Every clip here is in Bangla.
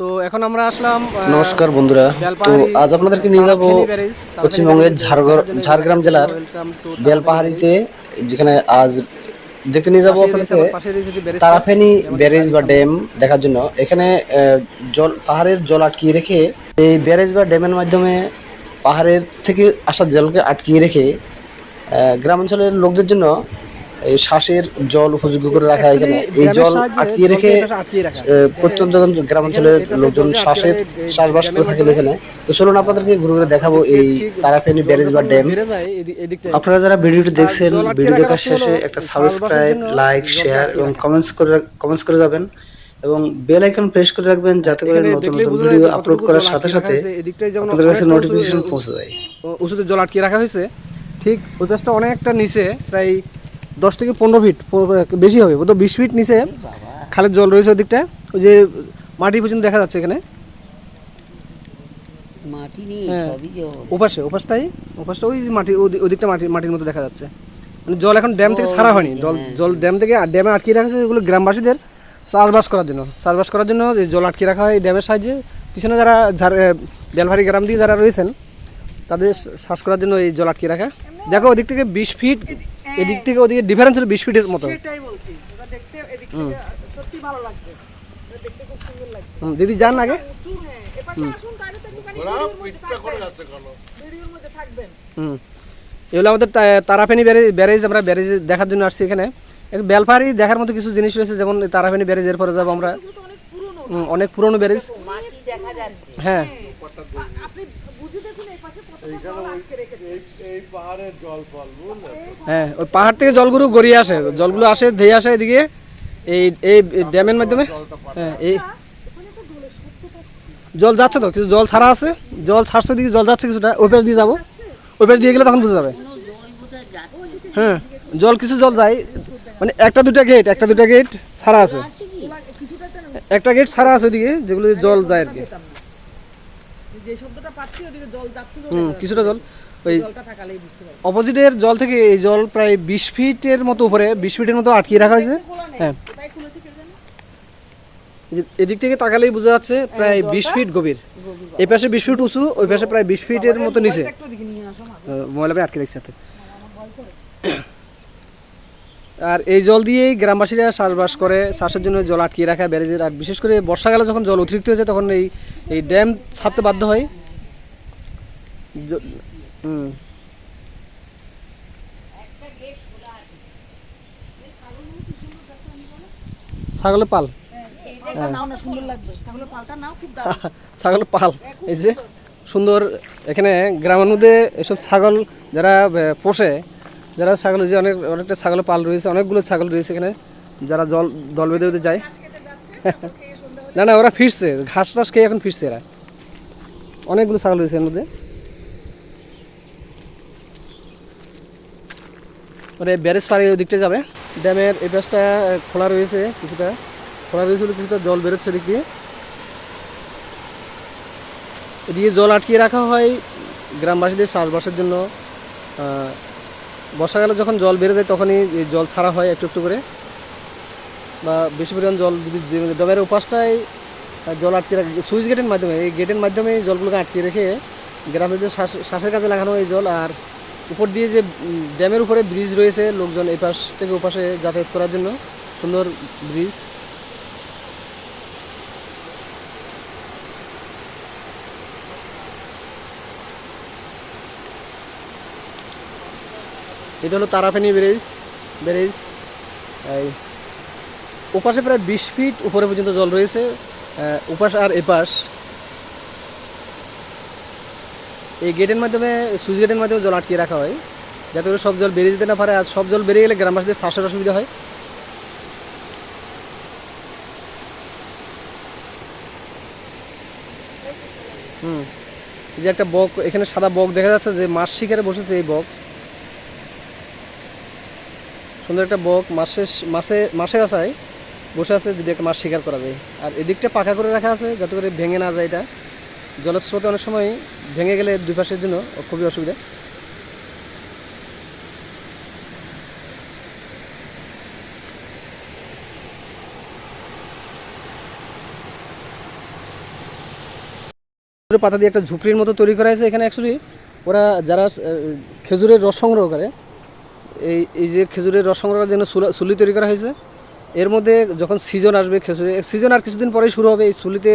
তো এখন আমরা আসলাম নমস্কার বন্ধুরা। তো বেলপাহাড়ি আজ আপনাদেরকে নিয়ে যাব তারাফেনী ব্যারেজ। তারাফেনী পশ্চিমবঙ্গের ব্যারেজে দেখার জন্য এই জায়গাটায় ঝাড়গ্রাম আছি। জেলার ওয়েলকাম টু তারাফেনী ব্যারেজ। বেলপাহাড়িতে, যেখানে আজ দেখতে নিয়ে যাব পাশেই রয়েছে, আপনাদেরকে আমার পাশেই রয়েছে যে ব্যারেজটা, তারাফেনী আমার ব্যারেজ বা সামনে। ড্যাম দেখার জন্য। এখানে জল, পাহাড়ের জল আটকিয়ে রেখে, এই ব্যারেজ বা ড্যামের মাধ্যমে পাহাড়ের থেকে আসা জলকে আটকিয়ে রেখে গ্রামাঞ্চলের লোকদের জন্য এই শ্বাসের জল উপযোগী করে রাখা। অ্যাকচুয়ালি এখানে এই ড্যামের জল সাহায্যে আটকিয়ে জলকে রেখে এই পাশে আটকিয়ে রাখা। প্রত্যন্ত এখানে গ্রামাঞ্চলের এই পাশে লোকজন জলকে আটকিয়ে শ্বাসের রাখা এই চাষবাস করে ড্যামের থাকেন মাধ্যমে। এখানে। তো চলুন আপনাদেরকে ঘুরে ঘুরে দেখাবো এদিকে এই ঠিক তারাফেনী জল ব্যারেজ বা যখন ড্যাম। বেড়ে যায় এদিকটায়, আপনারা যারা ভিডিওটি আর দেখছেন, জল আটকে ভিডিও রাখার দেখার অর্থ হলো শেষে একটা চাষবাসের সাবস্ক্রাইব, জন্য লাইক, জলকে শেয়ার আটকে এবং রাখা। কমেন্টস করে যাবেন, এবং বেল আইকন প্রেস করে রাখবেন, যাতে করে এখানে নতুন দেখলেই নতুন বোঝা যায় ভিডিও যে আপলোড কতটুকু করার জল সাথে আটকে রাখা সাথে হয়েছে। এদিকটায় যেমন আপনাদের কাছে অনেকটা নোটিফিকেশন পৌঁছে যায়। উঁচুতে জল আটকে রাখা হয়েছে। ঠিক ওই পাশটা অনেকটা নিচে, প্রায় 10 থেকে 15 ফিট বেশি হবে, বোধহয় 20 ফিট নিচে খালের জল রয়েছে ওদিকটা। ওই যে মাটি পর্যন্ত দেখা যাচ্ছে এখানে। মাটি নেই, হ্যাঁ, সবই জল। ওপাশটা ওই যে মাটি, ওদিকটা মাটির মতো দেখা যাচ্ছে। মানে জল এখন ড্যাম থেকে ছাড়া হয়নি। জল হ্যাঁ, জল ড্যাম থেকে ড্যামে আটকে রাখা হয়েছে, এগুলো গ্রামবাসীদের চাষবাস করার জন্য এই জল আটকে রাখা হয় এই ড্যামের সাহায্যে। পিছনে যারা বেলভারি গ্রাম দিয়ে যারা রয়েছেন, তাদের চাষ করার জন্য এই জল আটকে রাখা। দেখো ওদিক থেকে 20 ফিট, এদিক থেকে ওদিকে ডিফারেন্স হলো 20 ফিটের মতো। সেটাই বলছি, ওটা দেখতে এদিক থেকে সত্যি ভালো লাগবে, ওটা দেখতে খুব সুন্দর লাগবে। দিদি যান আগে। উঁচু, হ্যাঁ, এপাশে আসুন, তাহলে তো একটুখানি ভিডিওর মধ্যে থাকবেন। হুম, এগুলো আমাদের তারাফেনী ব্যারেজ। আমরা ব্যারেজ দেখার জন্য আসছি এখানে। বেলপাহাড়ি দেখার মতো কিছু জিনিস রয়েছে, যেমন তারাফেনী ব্যারেজের পরে যাবো আমরা। এগুলো তো অনেক পুরনো। অনেক পুরনো ব্যারেজ। মাটি দেখা যাচ্ছে। হ্যাঁ, আপনি বুঝে দেখুন এই পাশে কতটা জল আটকে রেখেছে। হ্যাঁ, ওই পাহাড় থেকে জলগুলো গড়িয়ে আসে, জলগুলো আসে ধেয়ে আসে এদিকে এই এই ড্যামের মাধ্যমে। হ্যাঁ, এই ওখানে একটা জলের শব্দ পাচ্ছি। জল যাচ্ছে তো, কিছু জল ছাড়া আছে, জল ছাড়ছে দিকে জল যাচ্ছে কিছুটা। ওই পাশ দিয়ে যাবো, ওই পাশ দিয়ে গেলে তখন বোঝা যাবে। হ্যাঁ, কিছু জল যায়, মানে একটা দুটা গেট ছাড়া আছে, একটা গেট ছাড়া আছে ওইদিকে, যেগুলো জল যায় আর কি। যে শব্দটা পাচ্ছি ওদিকে জল যাচ্ছে, কিছুটা জল ওই জলটা থাকালেই বুঝতে পারবো। অপোজিটের জল থেকে এই জল প্রায় 20 ফিটের মতো উপরে, 20 ফিটের মতো আটকিয়ে রাখা হয়েছে। হ্যাঁ, কোথায় খুলেছে কে জানে? এদিক থেকে তাকালেই বোঝা যাচ্ছে প্রায় 20 ফিট গভীর। এই পাশে 20 ফিট উঁচু, ওই পাশে প্রায় 20 ফিটের মতো নিচে। একটু দিকে নিয়ে আসো না। ময়লা আটকে রেখেছে হাতে। আর এই জল দিয়েই গ্রামবাসীরা চাষবাস করে, চাষের জন্য জল আটকিয়ে রাখা ব্যারেজের। আর বিশেষ করে বর্ষাকালে যখন জল অতিরিক্ত হয়েছে, তখন এই ড্যাম ছাড়তে বাধ্য হয়। হুম, ছাগলের পাল। এটা নাও না, সুন্দর লাগবে। তাহলে পাল্টা নাও, খুব দারুণ। ছাগলের পাল, এই যে সুন্দর। এখানে গ্রামের মধ্যে এসব ছাগল যারা পোষে, যারা ছাগল, যে অনেকটা ছাগলের পাল রয়েছে, অনেকগুলো ছাগল রয়েছে এখানে, যারা দল বেঁধে বেঁধে যায়। না না, ওরা ফিরছে, ঘাস টাস খেয়ে এখন ফিরছে এরা। অনেকগুলো ছাগল রয়েছে এর মধ্যে। ওরে ব্যারেজ পাড়ি ওই দিকটা যাবে। ড্যামের এই পাশটা খোলা রয়েছে, কিছুটা কিছুটা জল বেরোচ্ছে দিক দিয়ে। এদিকে জল আটকিয়ে রাখা হয় গ্রামবাসীদের চাষবাসের জন্য। বর্ষাকালে যখন জল বেড়ে যায়, তখনই এই জল ছাড়া হয় একটু একটু করে, বা বেশি পরিমাণ জল যদি ড্যামের উপাসটায় জল আটকে রাখে সুইচ গেটের মাধ্যমে, এই গেটের মাধ্যমে জলগুলোকে আটকে রেখে গ্রামের যে শ্বাসের কাজে লাগানো এই জল। আর উপর দিয়ে যে ড্যামের উপরে ব্রিজ রয়েছে, লোকজন এই পাশ থেকে ওপাশে যাতায়াত করার জন্য সুন্দর ব্রিজ। এটা হলো তারাফেনী ব্যারেজ। এই ওপাশে প্রায় 20 ফিট উপরে পর্যন্ত জল রয়েছে, ওপাশ আর এপাশ। এই গেটের মাধ্যমে, সুইচ গেটের মাধ্যমে জল আটকিয়ে রাখা হয়, যাতে করে সব জল বেরিয়ে যেতে না পারে। আর সব জল বেরিয়ে গেলে গ্রামবাসীদের চাষের অসুবিধা হয়। এই যে একটা বক, এখানে সাদা বক দেখা যাচ্ছে, যে মাছ শিকারে বসেছে এই বক। সুন্দর একটা বক মাছের আশায় বসে আছে, যদি একটা মাছ শিকার করা যায়। আর এদিকটা পাকা করে রাখা আছে, যাতে করে ভেঙে না যায়। এটা জলের স্রোতে অনেক সময় ভেঙে গেলে দুই পাশের জন্য খুবই অসুবিধা। পাতা দিয়ে একটা ঝুপড়ির মতো তৈরি করা হয়েছে। এখানে অ্যাকচুয়ালি ওরা যারা খেজুরের রস সংগ্রহ করে, এই যে খেজুরের রস সংগ্রহের জন্য চুলি তৈরি করা হয়েছে। এর মধ্যে যখন সিজন আসবে, খেজুরের সিজন আর কিছুদিন পরেই শুরু হবে, এই চুলিতে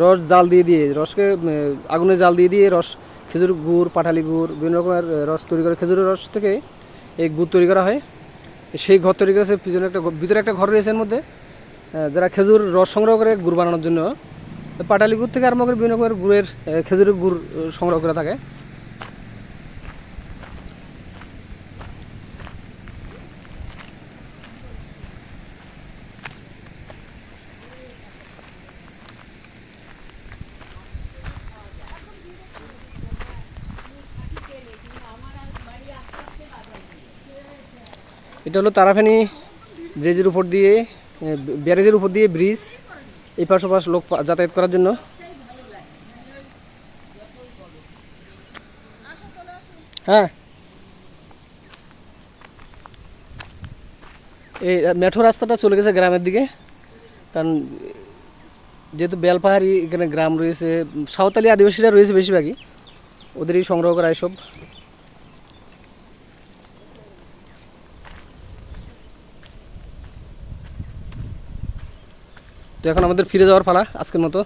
রস জাল দিয়ে রসকে আগুনে জাল দিয়ে রস, খেজুর গুড়, পাটালি গুড়, বিভিন্ন রকমের রস তৈরি করে, খেজুরের রস থেকে এই গুড় তৈরি করা হয়। সেই ঘর তৈরি করেছে পিছনে ভিতরে একটা ঘর রয়েছে। এর মধ্যে যারা খেজুর রস সংগ্রহ করে গুড় বানানোর জন্য, পাটালি গুড় থেকে আরম্ভ করে বিভিন্ন রকমের গুড়ের খেজুরের গুড় সংগ্রহ করে থাকে। এটা হলো তারাফেনী ব্রিজের উপর দিয়ে, ব্যারেজের উপর দিয়ে ব্রিজ, এই পাশ ওপাশ লোক যাতায়াত করার জন্য। হ্যাঁ, এই মেঠো রাস্তাটা চলে গেছে গ্রামের দিকে, কারণ যেহেতু বেলপাহাড়ি এখানে গ্রাম রয়েছে, সাঁওতালি আদিবাসীরা রয়েছে বেশিরভাগই, ওদেরই সংগ্রহ করা এসব। তো এখন আমাদের ফিরে যাওয়ার পালা আজকের মতো।